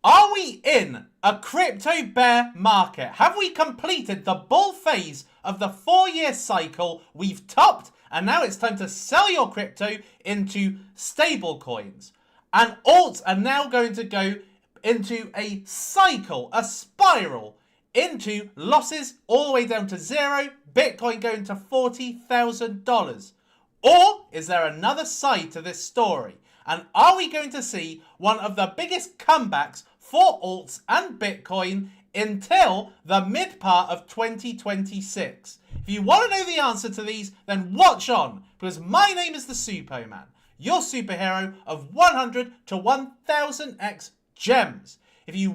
Are we in a crypto bear market? Have we completed the bull phase of the 4-year cycle? We've topped, and now it's time to sell your crypto into stable coins. And alts are now going to go into a cycle, a spiral, into losses all the way down to zero, Bitcoin going to $40,000. Or is there another side to this story? And are we going to see one of the biggest comebacks for alts and Bitcoin until the mid part of 2026? If you want to know the answer to these, then watch on, because my name is the Suppoman, your superhero of 100 to 1000x gems. If you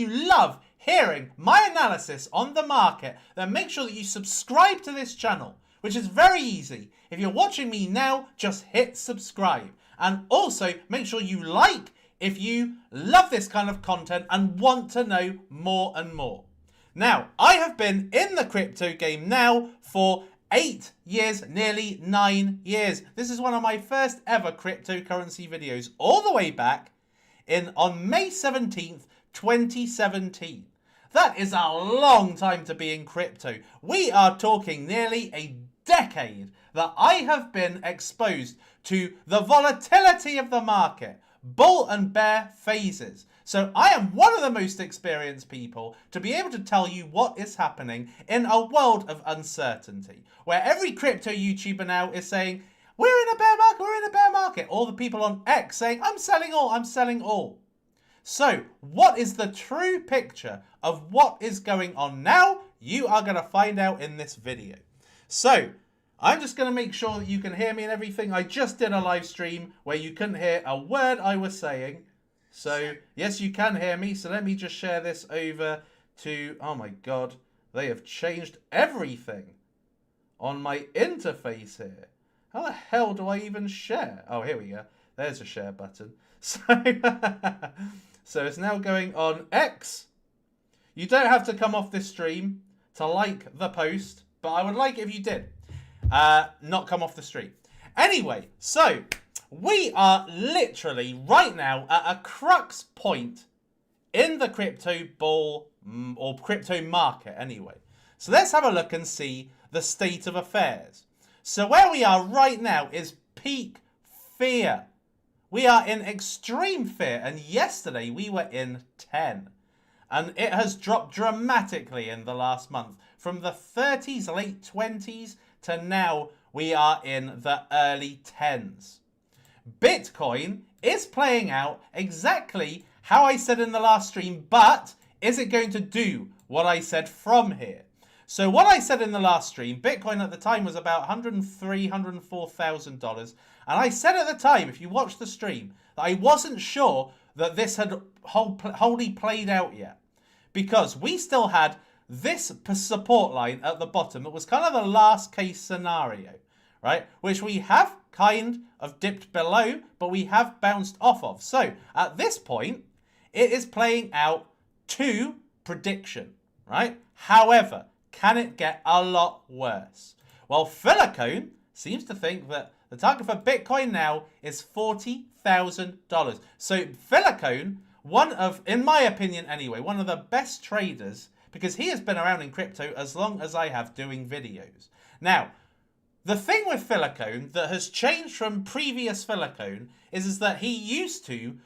love hearing my analysis on the market, then make sure that you subscribe to this channel, which is very easy. If you're watching me now, just hit subscribe. And also make sure you like if you love this kind of content and want to know more and more. Now, I have been in the crypto game now for 8 years, nearly 9 years. This is one of my first ever cryptocurrency videos, all the way back on May 17th, 2017. That is a long time to be in crypto. We are talking nearly a decade that I have been exposed to the volatility of the market, bull and bear phases. So I am one of the most experienced people to be able to tell you what is happening in a world of uncertainty, where every crypto YouTuber now is saying, we're in a bear market, we're in a bear market. All the people on X saying, I'm selling all, I'm selling all. So what is the true picture of what is going on now? You are going to find out in this video. So I'm just going to make sure that you can hear me and everything. I just did a live stream where you couldn't hear a word I was saying. So yes, you can hear me. So let me just share this over to, oh my God, they have changed everything on my interface here. How the hell do I even share? Oh, here we go. There's a share button. So it's now going on X. You don't have to come off this stream to like the post, but I would like it if you did. Not come off the stream. Anyway, so we are literally right now at a crux point in the crypto bull or crypto market anyway. So let's have a look and see the state of affairs. So where we are right now is peak fear. We are in extreme fear, and yesterday we were in 10. And it has dropped dramatically in the last month. From the 30s, late 20s, to now we are in the early 10s. Bitcoin is playing out exactly how I said in the last stream, but is it going to do what I said from here? So what I said in the last stream, Bitcoin at the time was about $103,000, $104,000. And I said at the time, if you watch the stream, that I wasn't sure that this had wholly played out yet. Because we still had this support line at the bottom. It was kind of the last case scenario, right? Which we have kind of dipped below, but we have bounced off of. So at this point, it is playing out to prediction, right? However, can it get a lot worse? Well, Philocone seems to think that the target for Bitcoin now is $40,000. So Philocone, one of, in my opinion anyway, one of the best traders, because he has been around in crypto as long as I have doing videos. Now, the thing with Philocone that has changed from previous Philocone is that he used to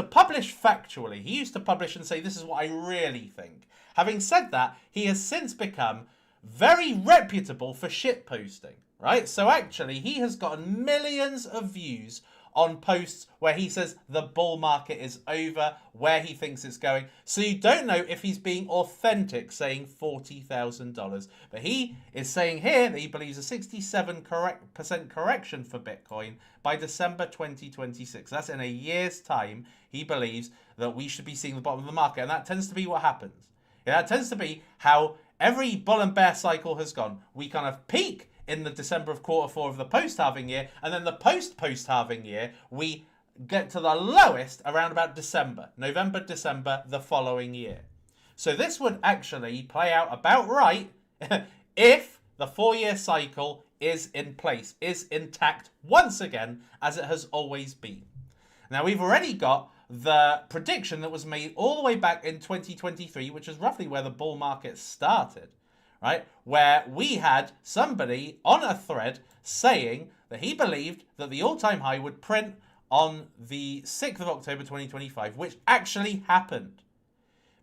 publish factually. He used to publish and say, this is what I really think. Having said that, he has since become very reputable for shitposting, right? So actually, he has gotten millions of views on posts where he says the bull market is over, where he thinks it's going. So you don't know if he's being authentic saying $40,000. But he is saying here that he believes a 67% correction for Bitcoin by December 2026. That's in a year's time. He believes that we should be seeing the bottom of the market. And that tends to be what happens. Yeah, that tends to be how every bull and bear cycle has gone. We kind of peak in the December of Q4 of the post-halving year, and then the post-halving year, we get to the lowest around about December, November, December, the following year. So this would actually play out about right if the 4-year cycle is in place, is intact once again, as it has always been. Now, we've already got the prediction that was made all the way back in 2023, which is roughly where the bull market started, right? Where we had somebody on a thread saying that he believed that the all-time high would print on the 6th of October 2025, which actually happened.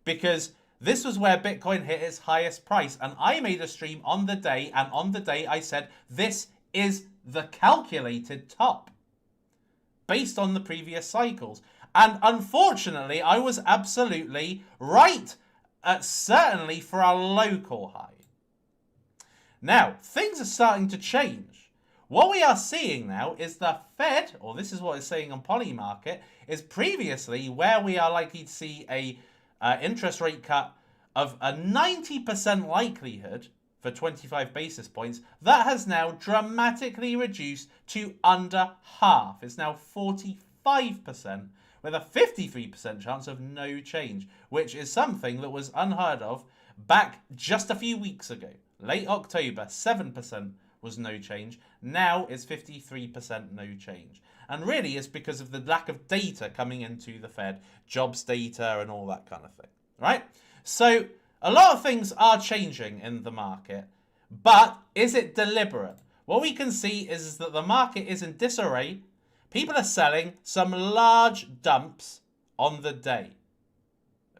Because this was where Bitcoin hit its highest price. And I made a stream on the day, and on the day I said, this is the calculated top based on the previous cycles. And unfortunately, I was absolutely right, certainly for a local high. Now, things are starting to change. What we are seeing now is the Fed, or this is what it's saying on Polymarket, is previously where we are likely to see a interest rate cut of a 90% likelihood for 25 basis points. That has now dramatically reduced to under half. It's now 45%, with a 53% chance of no change, which is something that was unheard of back just a few weeks ago. Late October, 7% was no change. Now it's 53% no change. And really it's because of the lack of data coming into the Fed, jobs data and all that kind of thing, right? So a lot of things are changing in the market, but is it deliberate? What we can see is that the market is in disarray. People are selling some large dumps on the day.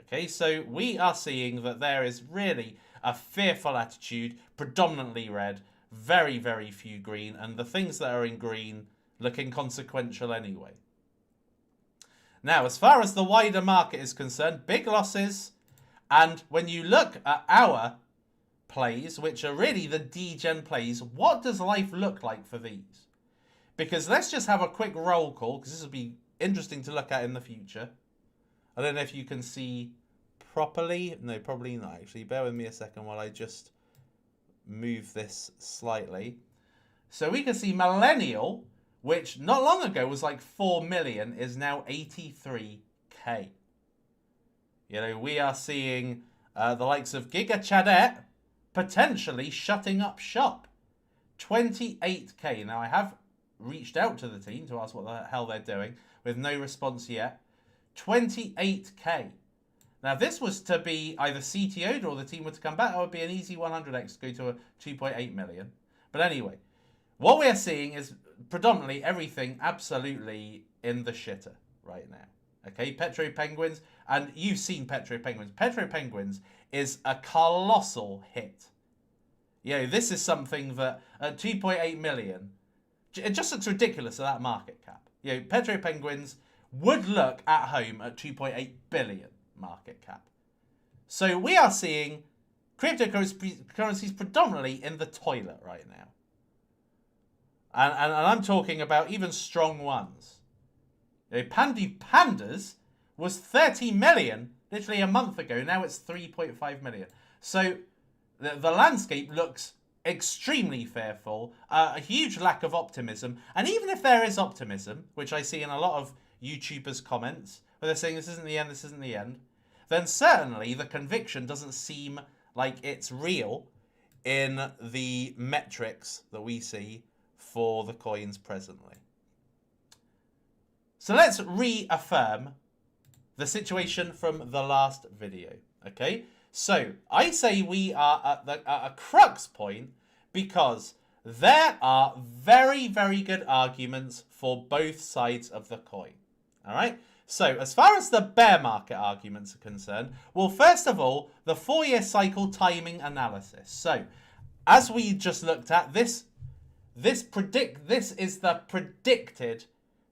Okay, so we are seeing that there is really a fearful attitude, predominantly red, very, very few green, and the things that are in green look inconsequential anyway. Now, as far as the wider market is concerned, big losses, and when you look at our plays, which are really the degen plays, what does life look like for these? Because let's just have a quick roll call, because this will be interesting to look at in the future. I don't know if you can see properly. No, probably not, actually. Bear with me a second while I just move this slightly. So we can see Millennial, which not long ago was like 4 million, is now 83k. You know, we are seeing the likes of Giga Chadette potentially shutting up shop. 28k. Now, I have reached out to the team to ask what the hell they're doing, with no response yet. 28k. Now, if this was to be either CTO'd or the team were to come back, that would be an easy 100x to go to a 2.8 million. But anyway, what we're seeing is predominantly everything absolutely in the shitter right now. Okay, Petro Penguins, and you've seen Petro Penguins. Petro Penguins is a colossal hit. You know, this is something that at 2.8 million, it just looks ridiculous at that market cap. You know, Petro Penguins would look at home at 2.8 billion market cap. So we are seeing cryptocurrencies predominantly in the toilet right now. And I'm talking about even strong ones. You know, Pandy Pandas was 30 million literally a month ago. Now it's 3.5 million. So the landscape looks extremely fearful, a huge lack of optimism. And even if there is optimism, which I see in a lot of YouTubers' comments, where they're saying this isn't the end, this isn't the end, then certainly the conviction doesn't seem like it's real in the metrics that we see for the coins presently. So let's reaffirm the situation from the last video, okay? So I say we are at a crux point because there are very, very good arguments for both sides of the coin, all right? So as far as the bear market arguments are concerned, well, first of all, the 4-year cycle timing analysis. So as we just looked at, this is the predicted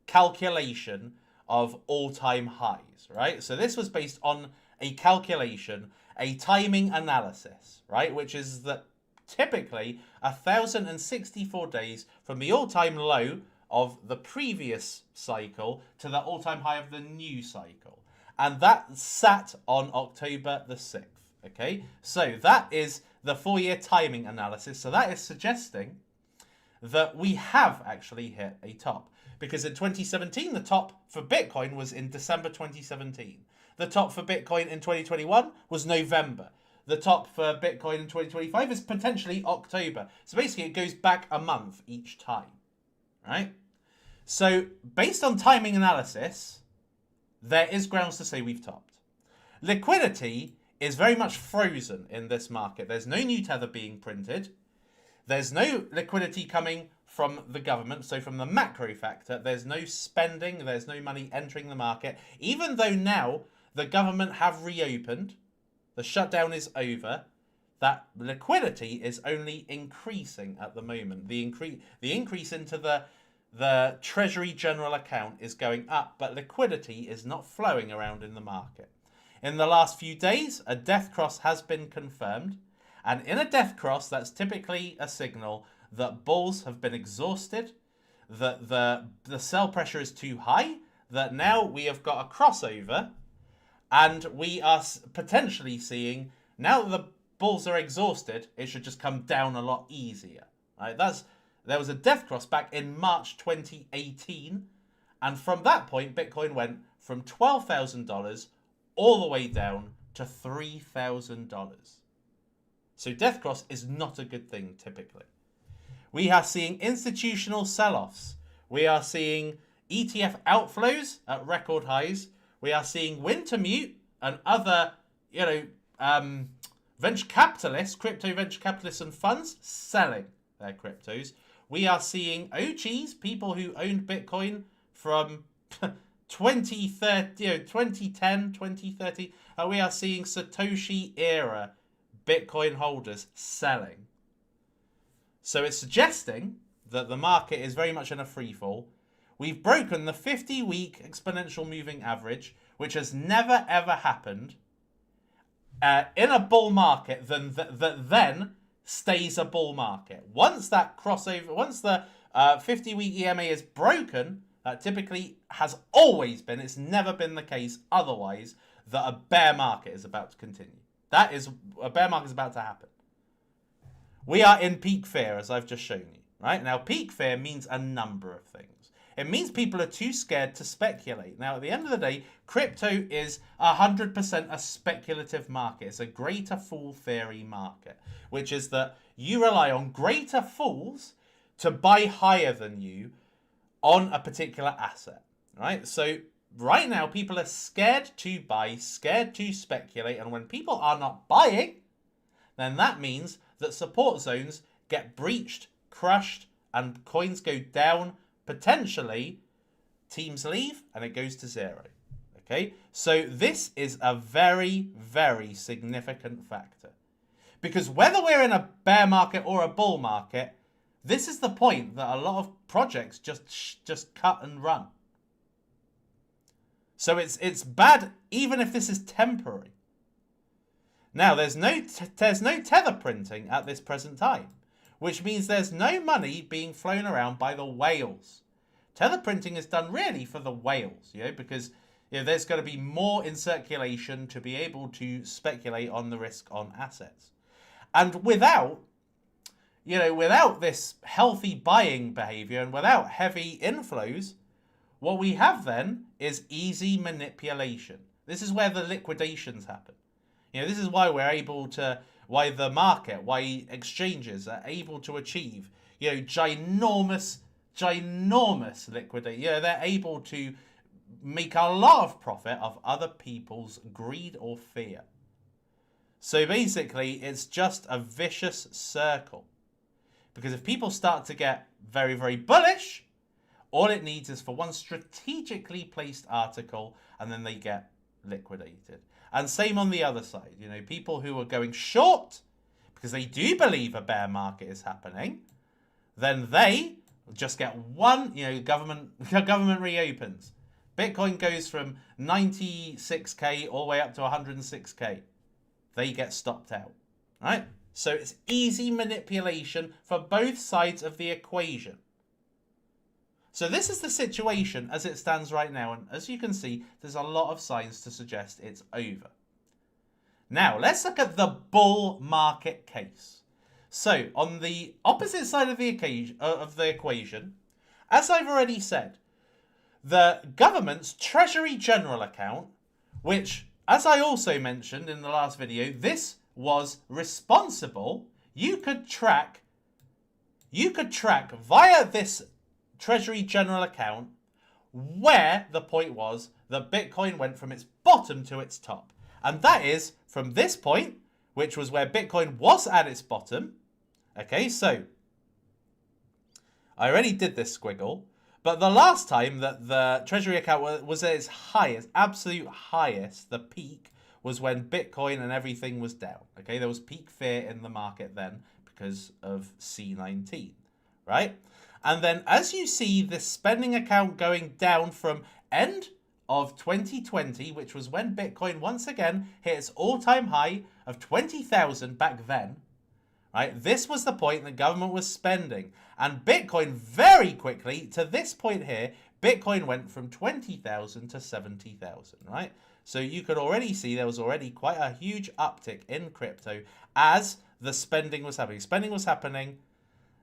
calculation of all-time highs, right? So this was based on a calculation, a timing analysis, right? Which is that typically 1,064 days from the all-time low of the previous cycle to the all-time high of the new cycle. And that sat on October the 6th, okay? So that is the 4-year timing analysis. So that is suggesting that we have actually hit a top. Because in 2017, the top for Bitcoin was in December 2017. The top for Bitcoin in 2021 was November. The top for Bitcoin in 2025 is potentially October. So basically, it goes back a month each time, right? So based on timing analysis, there is grounds to say we've topped. Liquidity is very much frozen in this market. There's no new tether being printed. There's no liquidity coming from the government, so from the macro factor, there's no spending, there's no money entering the market. Even though now the government have reopened, the shutdown is over, that liquidity is only increasing at the moment. The increase into the Treasury General account is going up, but liquidity is not flowing around in the market. In the last few days, a death cross has been confirmed. And in a death cross, that's typically a signal that bulls have been exhausted, that the sell pressure is too high, that now we have got a crossover, and we are potentially seeing, now that the bulls are exhausted, it should just come down a lot easier. Right? There was a death cross back in March 2018, and from that point, Bitcoin went from $12,000 all the way down to $3,000. So death cross is not a good thing typically. We are seeing institutional sell-offs. We are seeing ETF outflows at record highs. We are seeing Wintermute and other, venture capitalists, crypto venture capitalists and funds selling their cryptos. We are seeing OGs, people who owned Bitcoin from 2010, 2030. We are seeing Satoshi era Bitcoin holders selling. So it's suggesting that the market is very much in a free fall. We've broken the 50-week exponential moving average, which has never ever happened in a bull market that then stays a bull market. Once that crossover, once the 50-week EMA is broken, that typically has always been, it's never been the case otherwise, that a bear market is about to continue. That is, a bear market is about to happen. We are in peak fear, as I've just shown you. Right? Now, peak fear means a number of things. It means people are too scared to speculate. Now, at the end of the day, crypto is 100% a speculative market. It's a greater fool theory market, which is that you rely on greater fools to buy higher than you on a particular asset. Right? So right now, people are scared to buy, scared to speculate. And when people are not buying, then that means that support zones get breached, crushed, and coins go down. Potentially, teams leave and it goes to zero. Okay, so this is a very, very significant factor. Because whether we're in a bear market or a bull market, this is the point that a lot of projects just cut and run. So it's bad even if this is temporary. Now, there's no tether printing at this present time, which means there's no money being flown around by the whales. Tether printing is done really for the whales, because there's going to be more in circulation to be able to speculate on the risk on assets. And without this healthy buying behavior and without heavy inflows, what we have then is easy manipulation. This is where the liquidations happen. This is why why the market, why exchanges are able to achieve, ginormous liquidity. They're able to make a lot of profit of other people's greed or fear. So basically, it's just a vicious circle. Because if people start to get very, very bullish, all it needs is for one strategically placed article and then they get liquidated. And same on the other side. People who are going short because they do believe a bear market is happening, then they just get one, government reopens. Bitcoin goes from 96k all the way up to 106k. They get stopped out, right? So it's easy manipulation for both sides of the equation. So this is the situation as it stands right now. And as you can see, there's a lot of signs to suggest it's over. Now, let's look at the bull market case. So on the opposite side of the equation, as I've already said, the government's Treasury General account, which, as I also mentioned in the last video, this was responsible. You could track via this Treasury General account where the point was that Bitcoin went from its bottom to its top. And that is from this point, which was where Bitcoin was at its bottom. Okay, so I already did this squiggle. But the last time that the treasury account was at its highest, absolute highest, the peak, was when Bitcoin and everything was down. Okay, there was peak fear in the market then because of C19, right? And then as you see this spending account going down from end of 2020, which was when Bitcoin once again hit its all-time high of 20,000 back then, right? This was the point the government was spending. And Bitcoin very quickly, to this point here, Bitcoin went from 20,000 to 70,000, right? So you could already see there was already quite a huge uptick in crypto as the spending was happening. Spending was happening,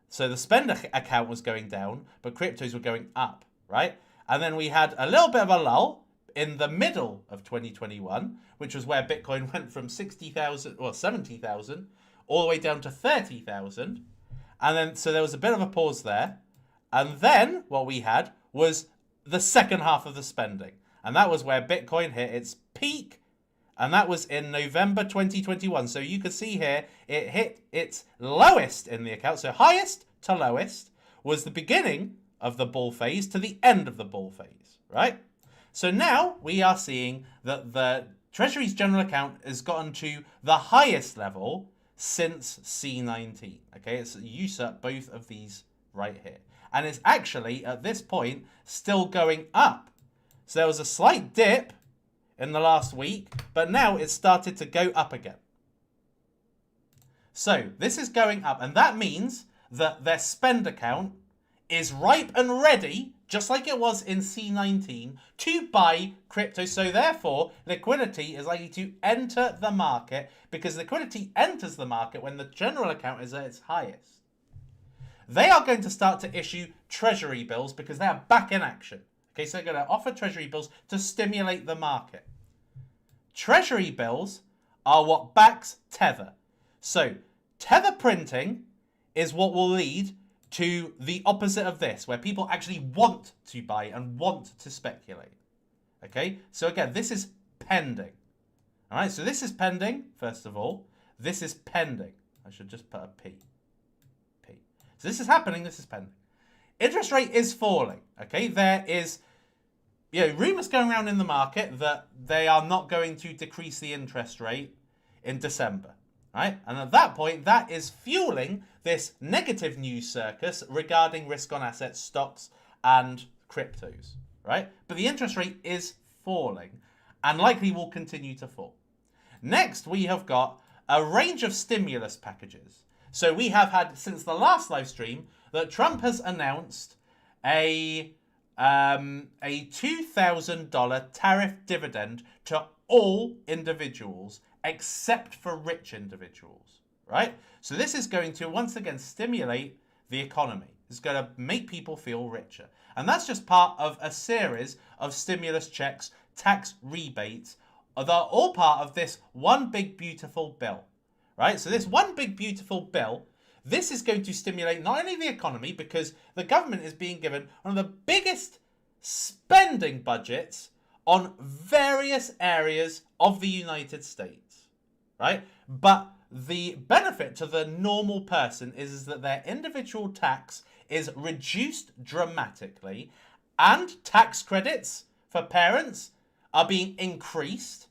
so the spend account was going down, but cryptos were going up, right? And then we had a little bit of a lull in the middle of 2021, which was where Bitcoin went from 60,000 or 70,000 all the way down to 30,000. And then, so there was a bit of a pause there. And then what we had was the second half of the spending. And that was where Bitcoin hit its peak. And that was in November 2021. So you could see here, it hit its lowest in the account. So highest to lowest was the beginning of the bull phase to the end of the bull phase, right? So now we are seeing that the Treasury's general account has gotten to the highest level since C19. Okay, it's usurped both of these right here. And it's actually, at this point, still going up. So there was a slight dip in the last week, but now it's started to go up again. So this is going up, and that means that their spend account is ripe and ready, just like it was in C19, to buy crypto. So therefore, liquidity is likely to enter the market because liquidity enters the market when the general account is at its highest. They are going to start to issue treasury bills because they are back in action. Okay, so they're going to offer treasury bills to stimulate the market. Treasury bills are what backs Tether. So Tether printing is what will lead to the opposite of this, where people actually want to buy and want to speculate. Okay, so again, this is pending. All right, so this is pending, first of all. This is pending. I should just put a P. So this is happening, this is pending. Interest rate is falling. Okay, there is rumors going around in the market that they are not going to decrease the interest rate in December. Right? And at that point, that is fueling this negative news circus regarding risk on assets, stocks, and cryptos. Right? But the interest rate is falling and likely will continue to fall. Next, we have got a range of stimulus packages. So we have had, since the last live stream, that Trump has announced a $2,000 tariff dividend to all individuals except for rich individuals, right? So this is going to, once again, stimulate the economy. It's going to make people feel richer. And that's just part of a series of stimulus checks, tax rebates. They're all part of this one big beautiful bill, right? So this one big beautiful bill, this is going to stimulate not only the economy, because the government is being given one of the biggest spending budgets on various areas of the United States. Right? But the benefit to the normal person is that their individual tax is reduced dramatically, and tax credits for parents are being increased,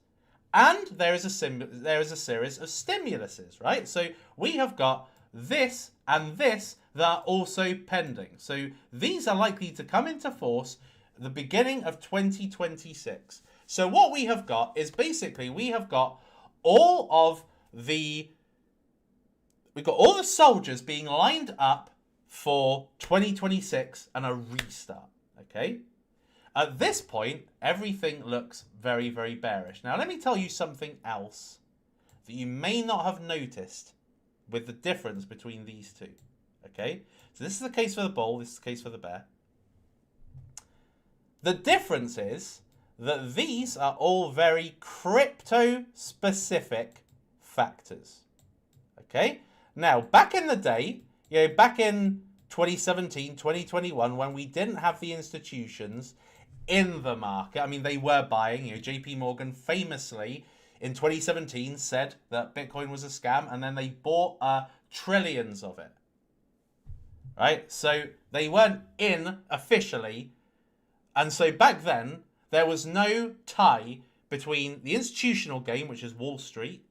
and there is a series of stimuluses, right? So we have got this and this that are also pending. So these are likely to come into force at the beginning of 2026. So what we have got is basically we have got all the soldiers being lined up for 2026 and a restart, okay? At this point, everything looks very, very bearish. Now, let me tell you something else that you may not have noticed with the difference between these two, okay? So this is the case for the bull, this is the case for the bear. The difference is that these are all very crypto-specific factors. Okay? Now, back in the day, back in 2017, 2021, when we didn't have the institutions, in the market. I mean, they were buying. JP Morgan famously in 2017 said that Bitcoin was a scam, and then they bought trillions of it. Right? So they weren't in officially. And so back then, there was no tie between the institutional game, which is Wall Street,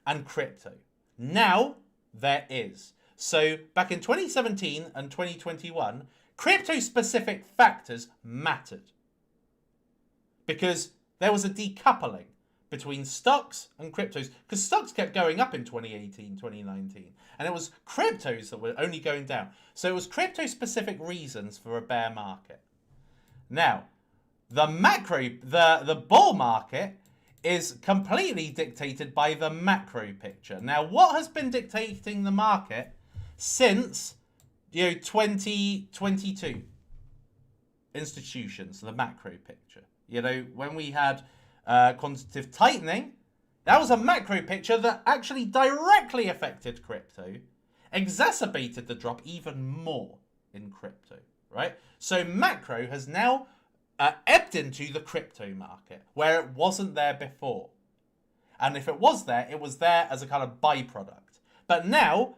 and crypto. Now, there is. So back in 2017 and 2021, crypto-specific factors mattered because there was a decoupling between stocks and cryptos, because stocks kept going up in 2018, 2019, and it was cryptos that were only going down. So it was crypto-specific reasons for a bear market. Now, the bull market is completely dictated by the macro picture. Now, what has been dictating the market since 2022? Institutions, the macro picture. When we had quantitative tightening, that was a macro picture that actually directly affected crypto, exacerbated the drop even more in crypto, right? So macro has now ebbed into the crypto market where it wasn't there before. And if it was there as a kind of byproduct. But now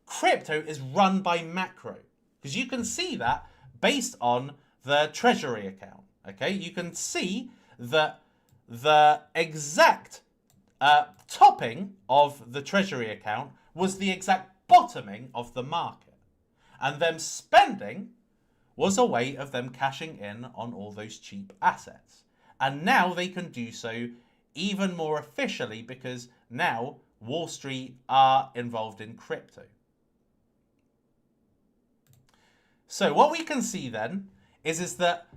crypto is run by macro, because you can see that based on the treasury account. Okay, you can see that the exact topping of the treasury account was the exact bottoming of the market. And them spending was a way of them cashing in on all those cheap assets. And now they can do so even more officially because now Wall Street are involved in crypto. So what we can see then is that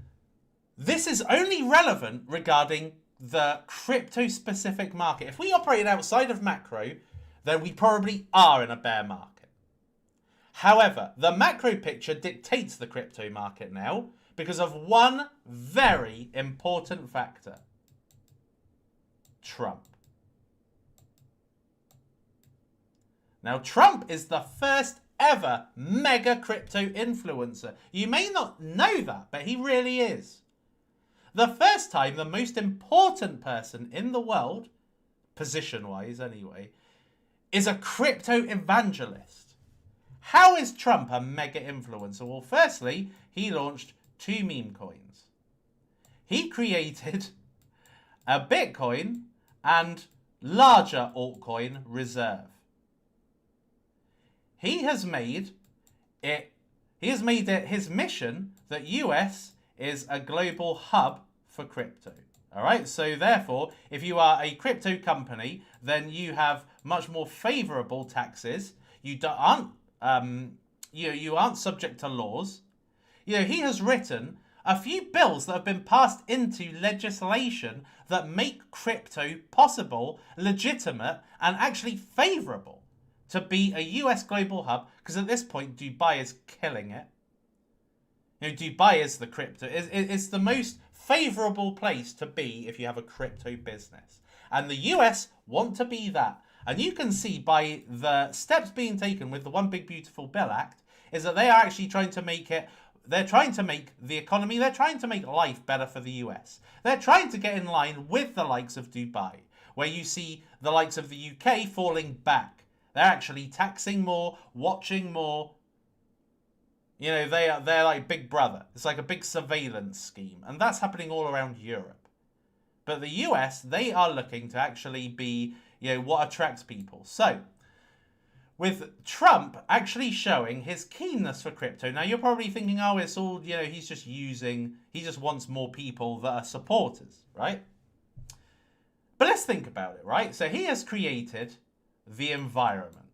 this is only relevant regarding the crypto-specific market. If we operated outside of macro, then we probably are in a bear market. However, the macro picture dictates the crypto market now because of one very important factor: Trump. Now, Trump is the first ever mega crypto influencer. You may not know that, but he really is. The first time the most important person in the world, position-wise anyway, is a crypto evangelist. How is Trump a mega influencer? Well, firstly, he launched 2 meme coins. He created a Bitcoin and larger altcoin reserve. He has made it his mission that US is a global hub for crypto. All right, so therefore, if you are a crypto company, then you have much more favorable taxes. You aren't subject to laws. He has written a few bills that have been passed into legislation that make crypto possible, legitimate, and actually favorable to be a US global hub, because at this point, Dubai is killing it. Dubai is the crypto. It's the most favorable place to be if you have a crypto business. And the US want to be that. And you can see by the steps being taken with the One Big Beautiful Bill Act is that they are actually trying to make it, they're trying to make the economy, they're trying to make life better for the US. They're trying to get in line with the likes of Dubai, where you see the likes of the UK falling back. They're actually taxing more, watching more. They're like Big Brother. It's like a big surveillance scheme. And that's happening all around Europe. But the US, they are looking to actually be, what attracts people. So, with Trump actually showing his keenness for crypto. Now, you're probably thinking, oh, it's all, he just wants more people that are supporters, right? But let's think about it, right? So he has created the environment,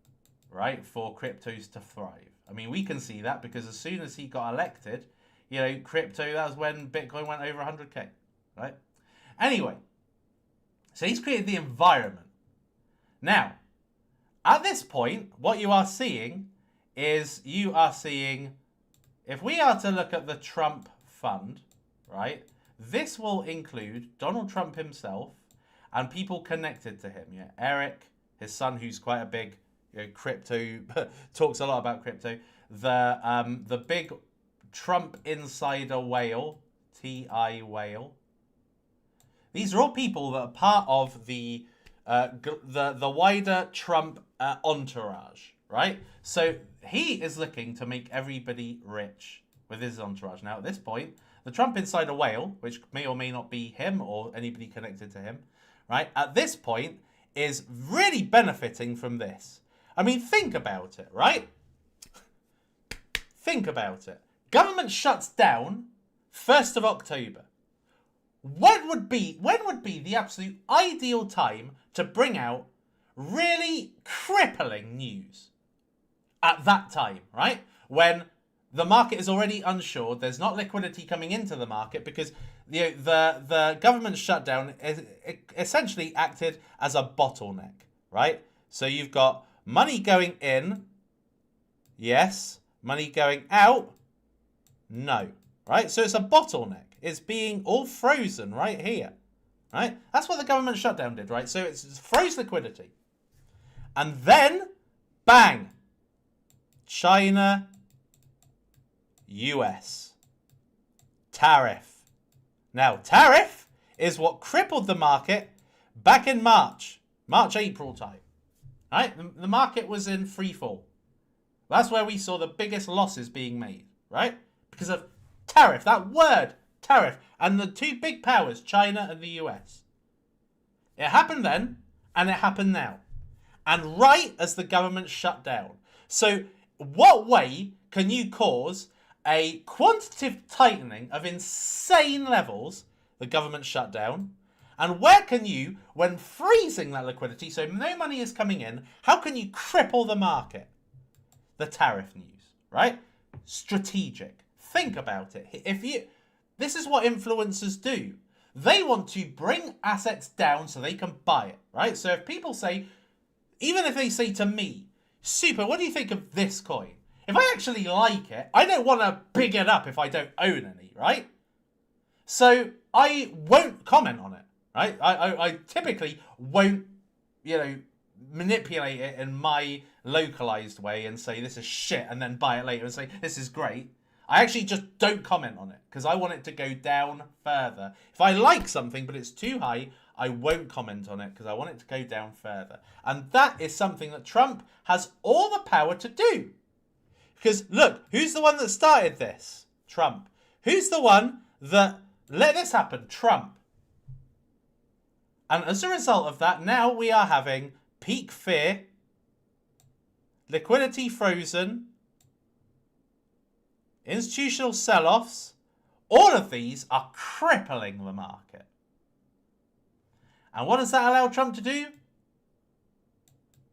right, for cryptos to thrive. I mean, we can see that because as soon as he got elected, crypto, that was when Bitcoin went over 100K, right? Anyway, so he's created the environment. Now, at this point, what you are seeing is if we are to look at the Trump fund, right, this will include Donald Trump himself and people connected to him. Eric, his son, who's quite a big crypto, talks a lot about crypto. The big Trump insider whale, T.I. Whale. These are all people that are part of the wider Trump entourage, right? So he is looking to make everybody rich with his entourage. Now, at this point, the Trump Insider Whale, which may or may not be him or anybody connected to him, right, at this point is really benefiting from this. I mean, think about it, right? Think about it. Government shuts down 1st of October. When would be the absolute ideal time to bring out really crippling news? At that time, right? When the market is already unsure, there's not liquidity coming into the market because the government shutdown essentially acted as a bottleneck, right? So you've got money going in, yes. Money going out, no, right? So it's a bottleneck. It's being all frozen right here, right? That's what the government shutdown did, right? So it's froze liquidity. And then, bang, China, US, tariff. Now, tariff is what crippled the market back in March, April time, right? The market was in free fall. That's where we saw the biggest losses being made, right? Because of tariff, that word, tariff, and the two big powers, China and the US. It happened then, and it happened now. And right as the government shut down. So what way can you cause a quantitative tightening of insane levels, the government shut down? And where can you, when freezing that liquidity, so no money is coming in, how can you cripple the market? The tariff news, right? Strategic. Think about it. This is what influencers do. They want to bring assets down so they can buy it, right? So if people say, even if they say to me, Super, what do you think of this coin? If I actually like it, I don't want to big it up if I don't own any, right? So I won't comment on it, right? I typically won't, manipulate it in my localized way and say this is shit and then buy it later and say this is great. I actually just don't comment on it because I want it to go down further. If I like something but it's too high, I won't comment on it because I want it to go down further. And that is something that Trump has all the power to do. Because look, who's the one that started this? Trump. Who's the one that let this happen? Trump. And as a result of that, now we are having peak fear, liquidity frozen, institutional sell-offs. All of these are crippling the market. And what does that allow Trump to do?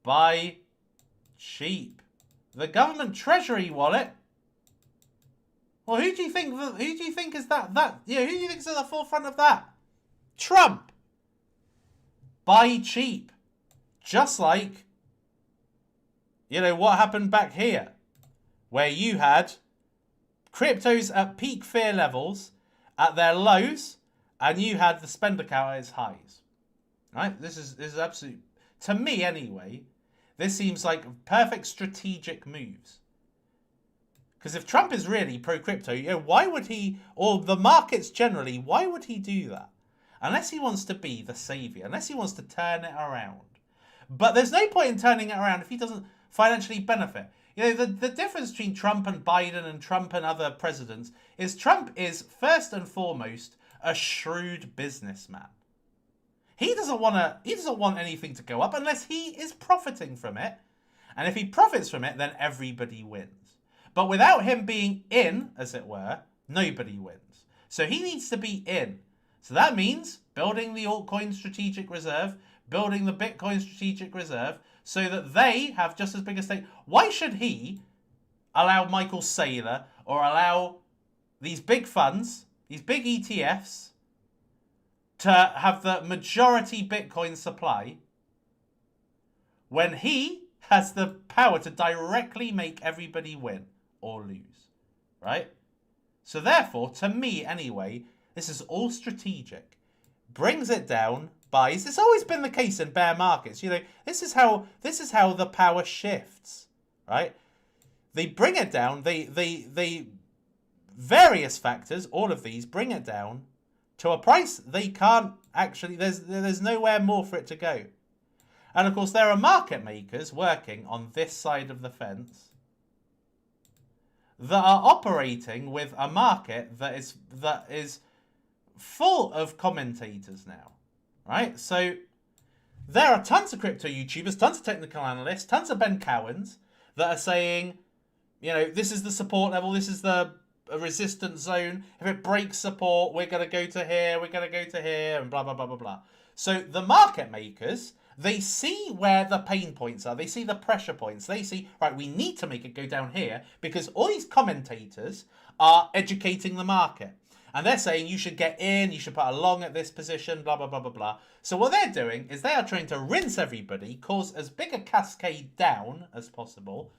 Buy cheap. The government treasury wallet. Well, who do you think is that? Who do you think is at the forefront of that? Trump. Buy cheap. Just like, what happened back here, where you had cryptos at peak fear levels at their lows, and you had the spend account at its highs. Right? This is absolute, to me anyway, this seems like perfect strategic moves. Because if Trump is really pro-crypto, why would he, or the markets generally, why would he do that? Unless he wants to be the savior, unless he wants to turn it around. But there's no point in turning it around if he doesn't financially benefit. The difference between Trump and Biden and Trump and other presidents is Trump is first and foremost a shrewd businessman. He doesn't want anything to go up unless he is profiting from it. And if he profits from it, then everybody wins. But without him being in, as it were, nobody wins. So he needs to be in. So that means building the altcoin strategic reserve, building the Bitcoin strategic reserve, so that they have just as big a stake. Why should he allow Michael Saylor or allow these big funds, these big ETFs, to have the majority Bitcoin supply when he has the power to directly make everybody win or lose, right? So therefore, to me anyway, this is all strategic. Brings it down, buys. It's always been the case in bear markets. This is how the power shifts, right? They bring it down. They various factors, all of these, bring it down to a price they can't actually, there's nowhere more for it to go. And of course, there are market makers working on this side of the fence that are operating with a market that is full of commentators now, right? So there are tons of crypto YouTubers, tons of technical analysts, tons of Ben Cowens that are saying, you know, this is the support level, this is the resistance zone. If it breaks support, we're going to go to here, we're going to go to here, and blah, blah, blah, blah, blah. So the market makers, they see where the pain points are. They see the pressure points. They see, right, we need to make it go down here because all these commentators are educating the market. And they're saying you should get in, you should put a long at this position, blah, blah, blah, blah, blah. So what they're doing is they are trying to rinse everybody, cause as big a cascade down as possible.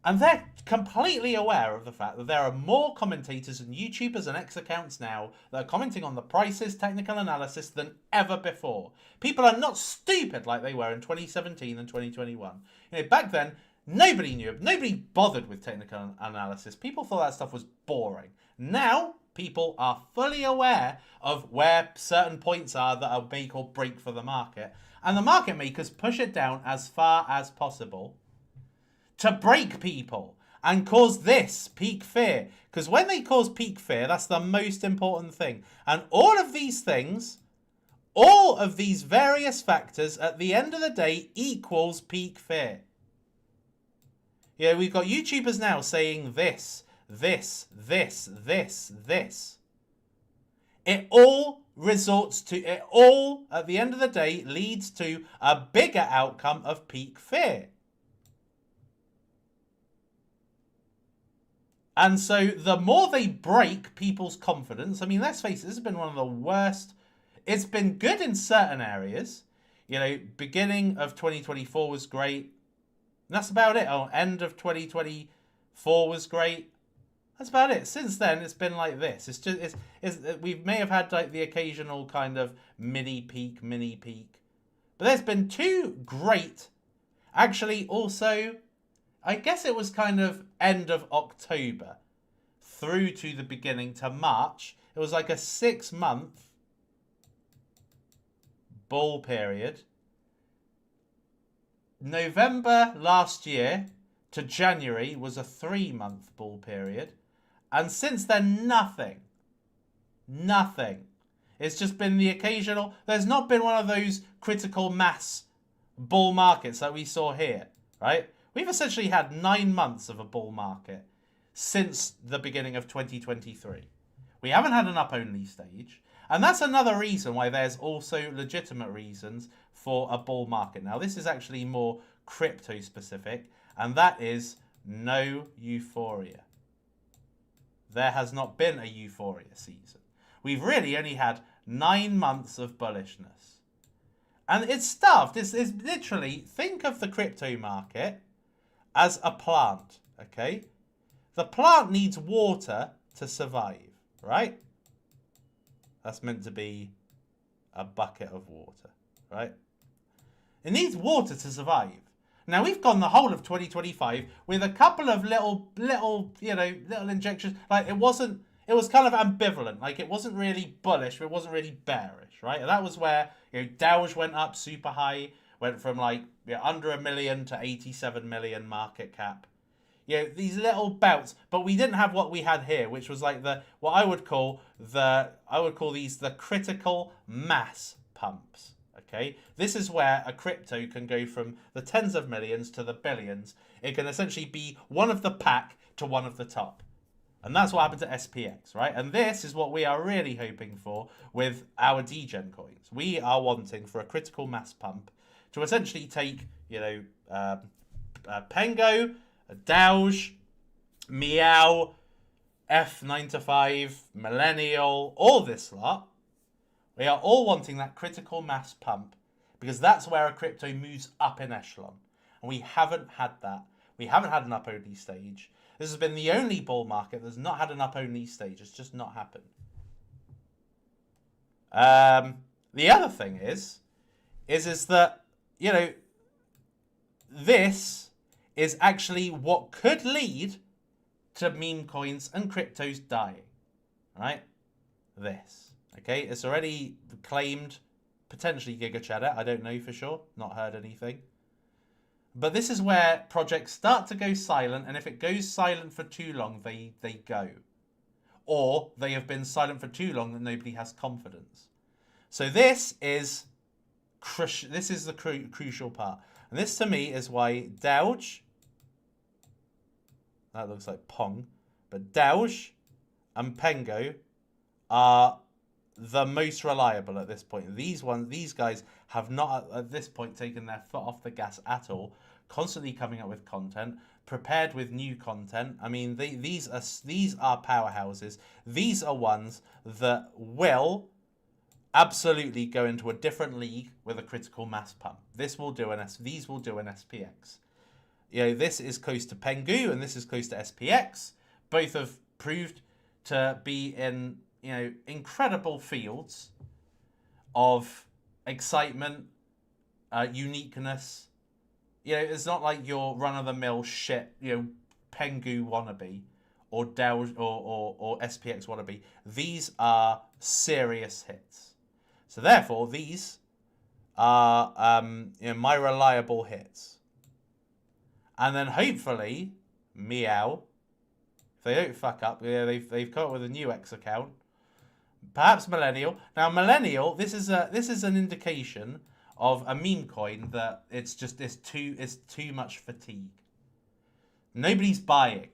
And they're completely aware of the fact that there are more commentators and YouTubers and X accounts now that are commenting on the prices, technical analysis than ever before. People are not stupid like they were in 2017 and 2021. You know, back then, nobody knew, nobody bothered with technical analysis. People thought that stuff was boring. Now, people are fully aware of where certain points are that are make or break for the market. And the market makers push it down as far as possible to break people and cause this peak fear. Because when they cause peak fear, that's the most important thing. And all of these things, all of these various factors at the end of the day equals peak fear. Yeah, we've got YouTubers now saying this. It all resorts to, it all at the end of the day leads to a bigger outcome of peak fear. And so the more they break people's confidence, I mean, let's face it, this has been one of the worst. It's been good in certain areas. You know, beginning of 2024 was great. And that's about it. Oh, end of 2024 was great. That's about it. Since then, it's been like this. It's just, we may have had like the occasional kind of mini peak. But there's been two great, actually also, I guess it was kind of end of October through to the beginning to March. It was like a 6-month bull period. November last year to January was a 3-month bull period. And since then, nothing. It's just been the occasional. There's not been one of those critical mass bull markets that we saw here, right? We've essentially had 9 months of a bull market since the beginning of 2023. We haven't had an up-only stage. And that's another reason why there's also legitimate reasons for a bull market. Now, this is actually more crypto-specific, and that is no euphoria. There has not been a euphoria season. We've really only had 9 months of bullishness. And it's stuffed. It's literally, think of the crypto market as a plant, okay? The plant needs water to survive, right? That's meant to be a bucket of water, right? It needs water to survive. Now, we've gone the whole of 2025 with a couple of little injections. Like, it was kind of ambivalent. Like, it wasn't really bullish, but it wasn't really bearish, right? And that was where, Doge went up super high, went from like under 1 million to 87 million market cap. These little bouts, but we didn't have what we had here, which was like what I would call these the critical mass pumps. Okay, this is where a crypto can go from the tens of millions to the billions. It can essentially be one of the pack to one of the top. And that's what happened to SPX, right? And this is what we are really hoping for with our degen coins. We are wanting for a critical mass pump to essentially take, Pengo, Doge, Meow, F9 to5, Millennial, all this lot. We are all wanting that critical mass pump because that's where a crypto moves up in echelon. And we haven't had that. We haven't had an up-only stage. This has been the only bull market that's not had an up-only stage. It's just not happened. The other thing is that, this is actually what could lead to meme coins and cryptos dying, right? This, okay? It's already claimed potentially Giga Cheddar. I don't know for sure. Not heard anything. But this is where projects start to go silent, and if it goes silent for too long, they go. Or they have been silent for too long that nobody has confidence. So this is the crucial part. And this to me is why Doge, that looks like Pong, but Doge and Pengo are the most reliable at this point. These guys have not at this point taken their foot off the gas at all, constantly coming up with content, prepared with new content. I mean, these are powerhouses. These are ones that will absolutely go into a different league with a critical mass pump. These will do an SPX. You know, this is close to Pengu and this is close to SPX. Both have proved to be in, you know, incredible fields of excitement, uniqueness. You know, it's not like your run-of-the-mill shit, you know, Pengu wannabe or Dow or SPX wannabe. These are serious hits. So therefore, these are you know, my reliable hits. And then hopefully, Meow, if they don't fuck up, yeah, they've come up with a new X account. Perhaps Millennial. Now Millennial, this is an indication of a meme coin that it's too much fatigue. Nobody's buying.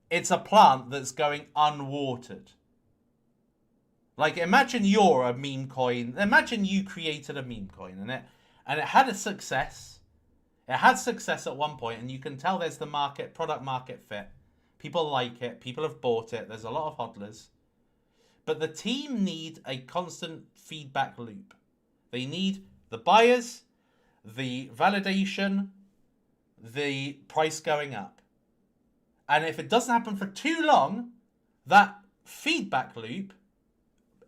It's a plant that's going unwatered. Like, imagine you're a meme coin. Imagine you created a meme coin and it had a success. It had success at one point, and you can tell there's the product market fit. People like it. People have bought it. There's a lot of hodlers. But the team need a constant feedback loop. They need the buyers, the validation, the price going up. And if it doesn't happen for too long, that feedback loop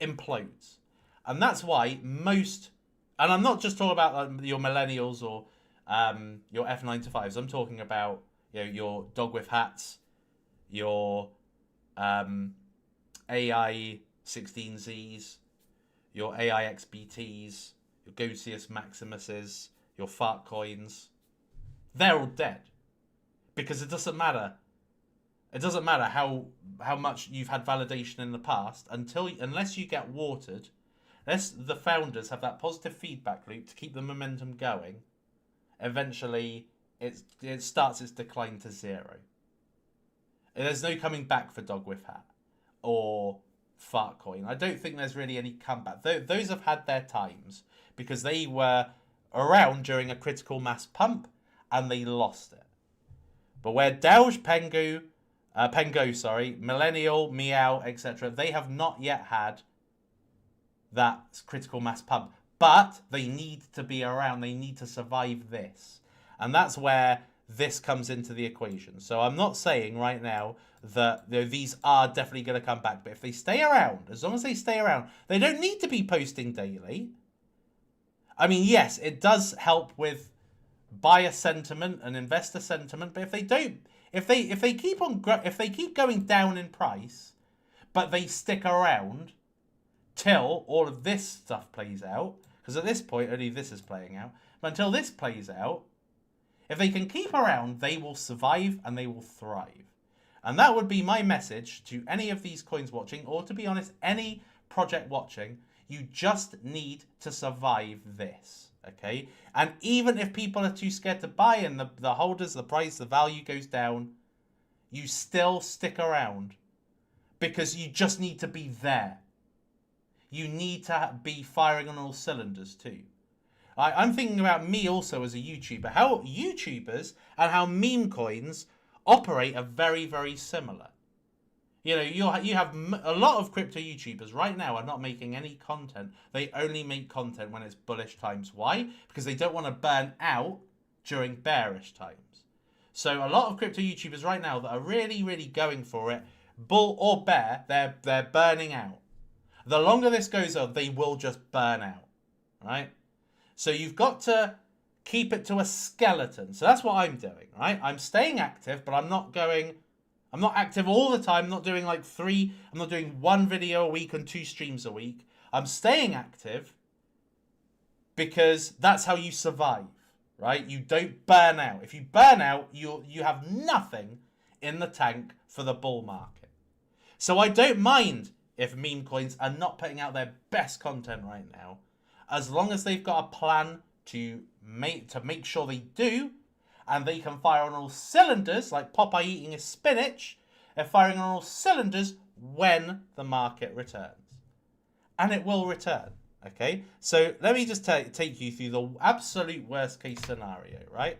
implodes. And that's why most, and I'm not just talking about like your millennials or your F9 to 5s. I'm talking about, you know, your dog with hats, your AI 16Zs, your AI XBTs, your Gocius Maximuses, your fart coins. They're all dead. Because it doesn't matter. It doesn't matter how much you've had validation in the past unless you get watered, unless the founders have that positive feedback loop to keep the momentum going, eventually it starts its decline to zero. There's no coming back for Dog with Hat or Fartcoin. I don't think there's really any comeback. Those have had their times because they were around during a critical mass pump and they lost it. But where Doge, Pengo, Millennial, Meow, etc., they have not yet had that critical mass pump. But they need to be around. They need to survive this. And that's where this comes into the equation. So I'm not saying right now that these are definitely going to come back. But if they stay around, as long as they stay around, they don't need to be posting daily. I mean, yes, it does help with buyer sentiment and investor sentiment. But if they don't, if they keep going down in price, but they stick around till all of this stuff plays out, because at this point only this is playing out, but until this plays out, if they can keep around, they will survive and they will thrive. And that would be my message to any of these coins watching, or to be honest, any project watching. You just need to survive this, okay? And even if people are too scared to buy and the holders, the price, the value goes down, you still stick around because you just need to be there. You need to be firing on all cylinders too. I'm thinking about me also as a YouTuber. How YouTubers and how meme coins operate are very, very similar. You know, you have a lot of crypto YouTubers right now are not making any content. They only make content when it's bullish times. Why? Because they don't want to burn out during bearish times. So a lot of crypto YouTubers right now that are really, really going for it, bull or bear, they're burning out. The longer this goes on, they will just burn out, right? So you've got to keep it to a skeleton. So that's what I'm doing, right? I'm staying active, but I'm not going I'm not active all the time. I'm not doing like I'm not doing 1 video a week and 2 streams a week. I'm staying active because that's how you survive, right? You don't burn out. If you burn out, you have nothing in the tank for the bull market. So I don't mind if meme coins are not putting out their best content right now, as long as they've got a plan to make sure they do, and they can fire on all cylinders, like Popeye eating his spinach. They're firing on all cylinders when the market returns. And it will return, okay? So let me just take you through the absolute worst case scenario, right?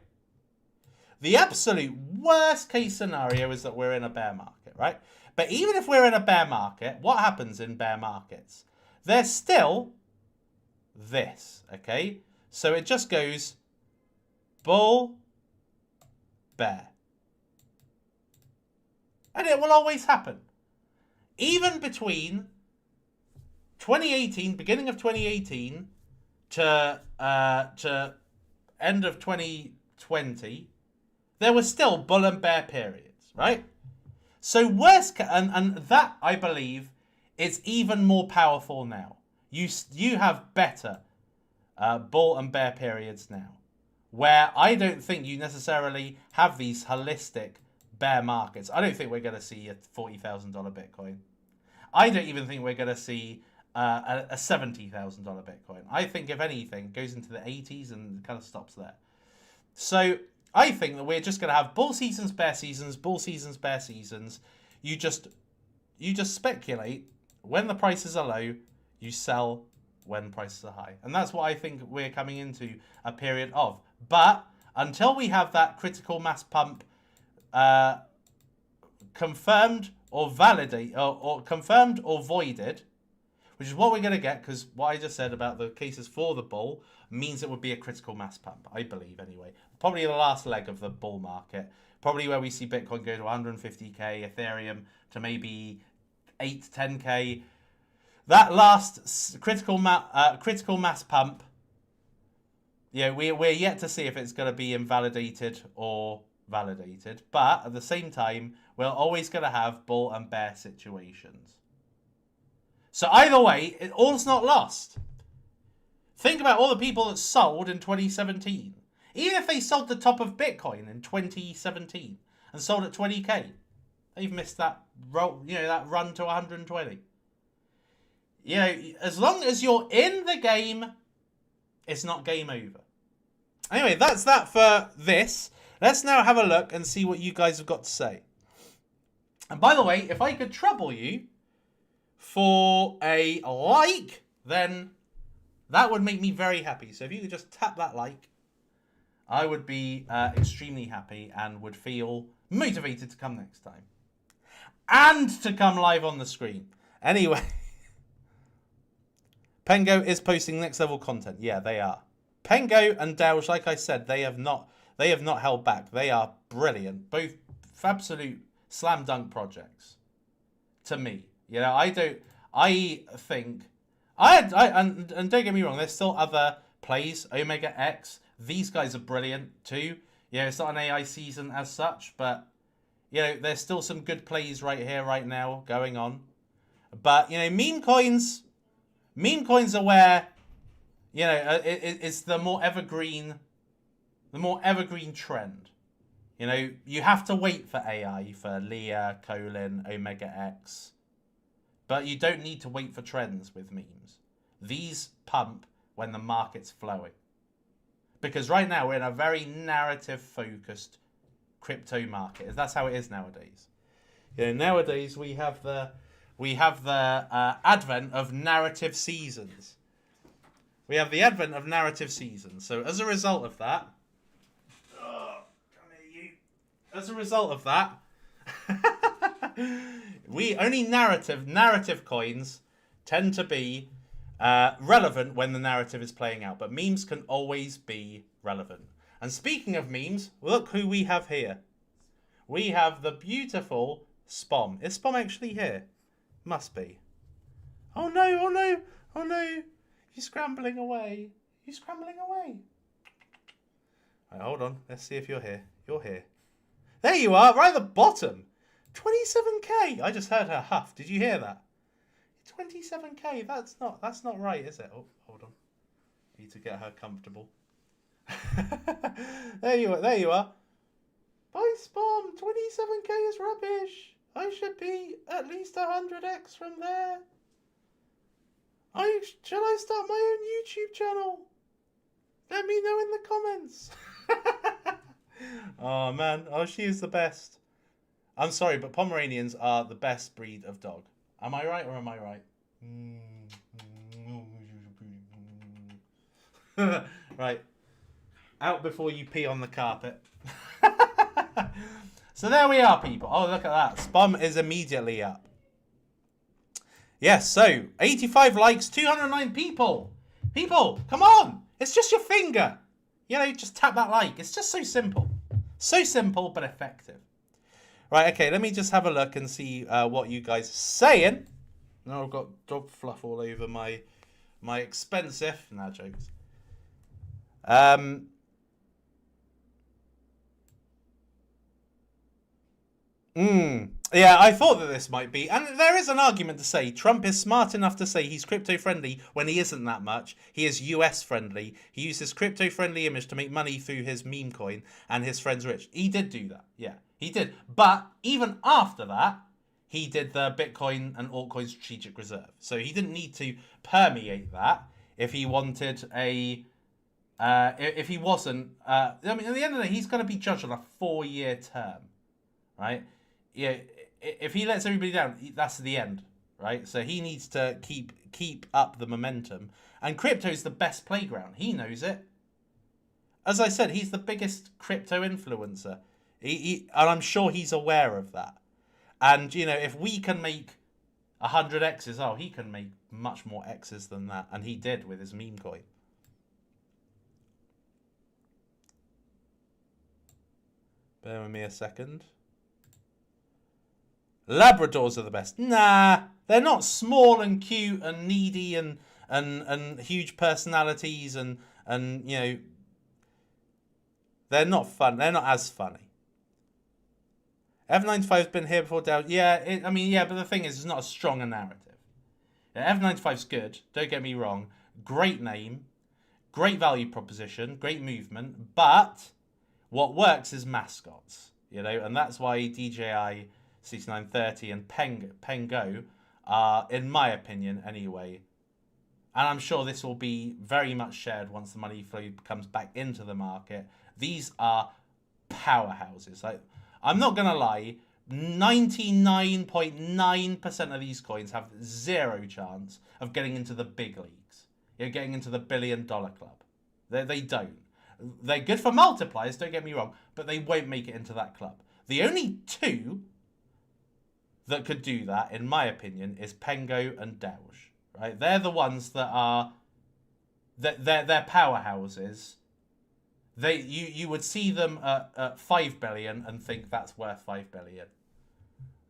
The absolute worst case scenario is that we're in a bear market, right? But even if we're in a bear market, what happens in bear markets? There's still this, okay? So it just goes bull, bear. And it will always happen. Even between 2018, beginning of 2018 to end of 2020, there was still bull and bear periods, right? So and that, I believe, is even more powerful now. You have better bull and bear periods now, where I don't think you necessarily have these holistic bear markets. I don't think we're going to see a $40,000 Bitcoin. I don't even think we're going to see a $70,000 Bitcoin. I think, if anything, it goes into the 80s and kind of stops there. So I think that we're just going to have bull seasons, bear seasons, bull seasons, bear seasons. You just speculate when the prices are low, you sell when prices are high. And that's what I think we're coming into a period of. But until we have that critical mass pump confirmed or validated, or confirmed or voided, which is what we're going to get, because what I just said about the cases for the bull means it would be a critical mass pump, I believe, anyway. Probably the last leg of the bull market. Probably where we see Bitcoin go to 150k, Ethereum to maybe 8 to 10k. That last critical mass pump, yeah, we're yet to see if it's going to be invalidated or validated. But at the same time, we're always going to have bull and bear situations. So either way, all's not lost. Think about all the people that sold in 2017. Even if they sold the top of Bitcoin in 2017 and sold at 20k, they've missed that that run to 120. As long as you're in the game, it's not game over. Anyway, that's that for this. Let's now have a look and see what you guys have got to say. And by the way, if I could trouble you for a like, then that would make me very happy. So if you could just tap that like, I would be extremely happy and would feel motivated to come next time. And to come live on the screen. Anyway. Pengo is posting next level content. Yeah, they are. Pengo and Doge, like I said, they have not held back. They are brilliant. Both absolute slam dunk projects. To me. I think and don't get me wrong, there's still other plays. Omega X. These guys are brilliant too. It's not an AI season as such, but there's still some good plays right here, right now, going on. But meme coins are where it's the more evergreen trend. You have to wait for AI, for Leah, Colin, Omega X, but you don't need to wait for trends with memes. These pump when the market's flowing. Because right now we're in a very narrative-focused crypto market. That's how it is nowadays. Nowadays we have the advent of narrative seasons. We have the advent of narrative seasons. So as a result of that, as a result of that, we only narrative coins tend to be relevant when the narrative is playing out, but memes can always be relevant. And speaking of memes, look who we have here. We have the beautiful Spom. Is Spom actually here? Must be. Oh no, oh no, oh no. You're scrambling away. You're scrambling away. Right, hold on. Let's see if you're here. You're here. There you are, right at the bottom. 27k. I just heard her huff. Did you hear that? 27k. That's not right, is it? Oh, hold on. Need to get her comfortable. There you are. There you are. Bye, Spawn. 27k is rubbish. I should be at least 100x from there. Shall I start my own YouTube channel? Let me know in the comments. Oh, man. Oh, she is the best. I'm sorry, but Pomeranians are the best breed of dog. Am I right or am I right? Right. Out before you pee on the carpet. So there we are, people. Oh, look at that. Spum is immediately up. Yes, so 85 likes, 209 people. People, come on. It's just your finger. You know, just tap that like. It's just so simple. So simple, but effective. Right, okay, let me just have a look and see what you guys are saying. No, I've got dog fluff all over my expensive... Nah, jokes. Yeah, I thought that this might be. And there is an argument to say Trump is smart enough to say he's crypto-friendly when he isn't that much. He is US-friendly. He uses crypto-friendly image to make money through his meme coin and his friends rich. He did do that. Yeah, he did. But even after that, he did the Bitcoin and altcoin strategic reserve. So he didn't need to permeate that if he wanted a... if he wasn't... I mean, at the end of the day, he's going to be judged on a 4-year term, right? Yeah, if he lets everybody down, that's the end, right? So he needs to keep up the momentum. And crypto's the best playground. He knows it. As I said, he's the biggest crypto influencer. And I'm sure he's aware of that. And, you know, if we can make 100 X's, oh, he can make much more X's than that. And he did with his meme coin. Bear with me a second. Labradors are the best. Nah, they're not small and cute and needy and huge personalities and you know, they're not fun. They're not as funny. F95's been here before. Yeah, I mean, yeah, but the thing is, it's not as strong a narrative. Yeah, F95's good. Don't get me wrong. Great name, great value proposition, great movement. But what works is mascots, you know, and that's why DJI 6930 and Pengo are, in my opinion anyway, and I'm sure this will be very much shared once the money flow comes back into the market. These are powerhouses. Like, I'm not going to lie, 99.9% of these coins have zero chance of getting into the big leagues. You're getting into the $1 billion club. They don't. They're good for multipliers, don't get me wrong, but they won't make it into that club. The only two that could do that, in my opinion, is Pengo and Doge. Right? They're the ones that are... They're powerhouses. You would see them at 5 billion and think that's worth 5 billion.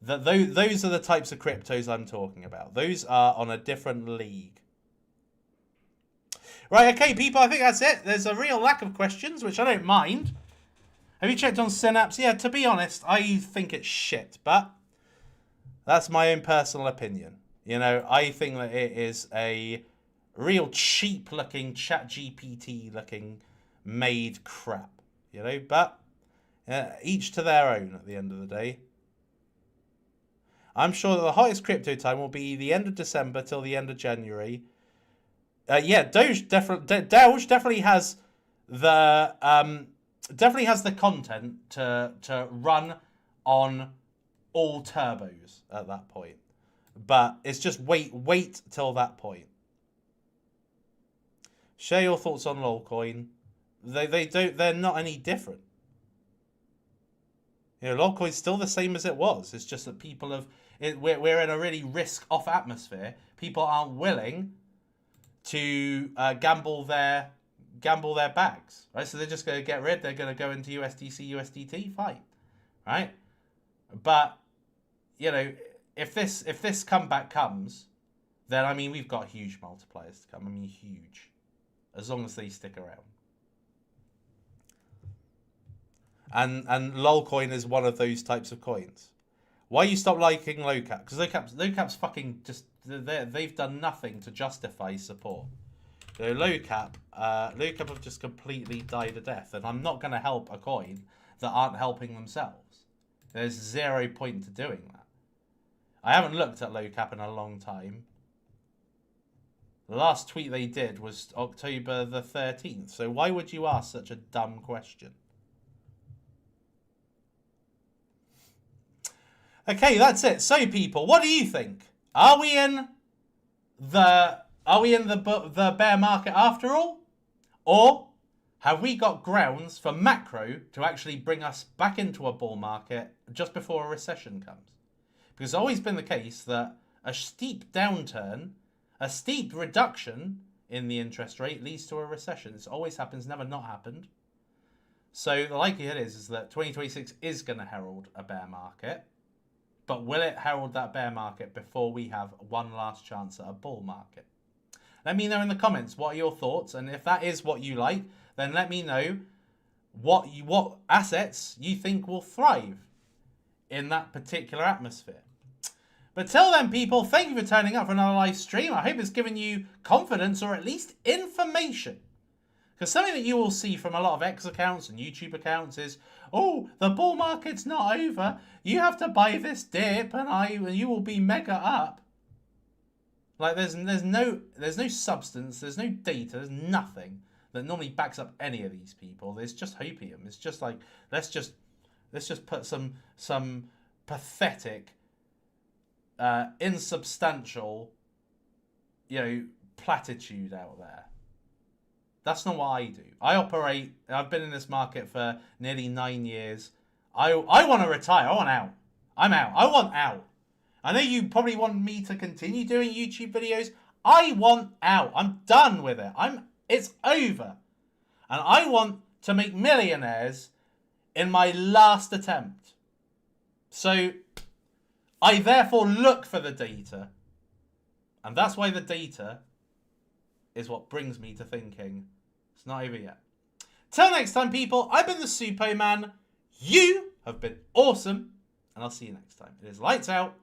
Those are the types of cryptos I'm talking about. Those are on a different league. Right, okay, people, I think that's it. There's a real lack of questions, which I don't mind. Have you checked on Synapse? Yeah, to be honest, I think it's shit, but that's my own personal opinion. You know, I think that it is a real cheap-looking, ChatGPT-looking made crap. You know, but each to their own at the end of the day. I'm sure that the hottest crypto time will be the end of December till the end of January. Yeah, Doge definitely has the content to run on all turbos at that point, but it's just wait till that point. Share your thoughts on Altcoin. They're not any different. You know, Altcoin's still the same as it was. It's just that people we're in a really risk-off atmosphere. People aren't willing to gamble their bags, right? So they're just going to get rid. They're going to go into USDC, USDT, fine, right? But you know, if this comeback comes, then I mean we've got huge multipliers to come. I mean huge, as long as they stick around. And Lolcoin is one of those types of coins. Why you stop liking low cap? Because low cap's fucking just, they've done nothing to justify support. So low cap have just completely died a death, and I'm not going to help a coin that aren't helping themselves. There's 0 point to doing that. I haven't looked at low cap in a long time. The last tweet they did was October the 13th. So why would you ask such a dumb question? Okay, that's it. So people, what do you think? Are we in the bear market after all? Or have we got grounds for macro to actually bring us back into a bull market just before a recession comes? Because it's always been the case that a steep downturn, a steep reduction in the interest rate leads to a recession. This always happens, never not happened. So the likelihood is that 2026 is going to herald a bear market. But will it herald that bear market before we have one last chance at a bull market? Let me know in the comments what are your thoughts, and if that is what you like, then let me know what assets you think will thrive in that particular atmosphere. But till then, people, thank you for turning up for another live stream. I hope it's given you confidence or at least information. Because something that you will see from a lot of X accounts and YouTube accounts is, oh, the bull market's not over. You have to buy this dip and you will be mega up. Like there's no substance, there's no data, there's nothing that normally backs up any of these people. There's just hopium. It's just like let's just put some pathetic, insubstantial, platitude out there. That's not what I do. I've been in this market for nearly 9 years. I want to retire. I want out. I'm out. I want out. I know you probably want me to continue doing YouTube videos. I want out. I'm done with it. It's over. And I want to make millionaires in my last attempt. So I therefore look for the data. And that's why the data is what brings me to thinking it's not over yet. Till next time, people, I've been the Suppoman. You have been awesome. And I'll see you next time. It is lights out.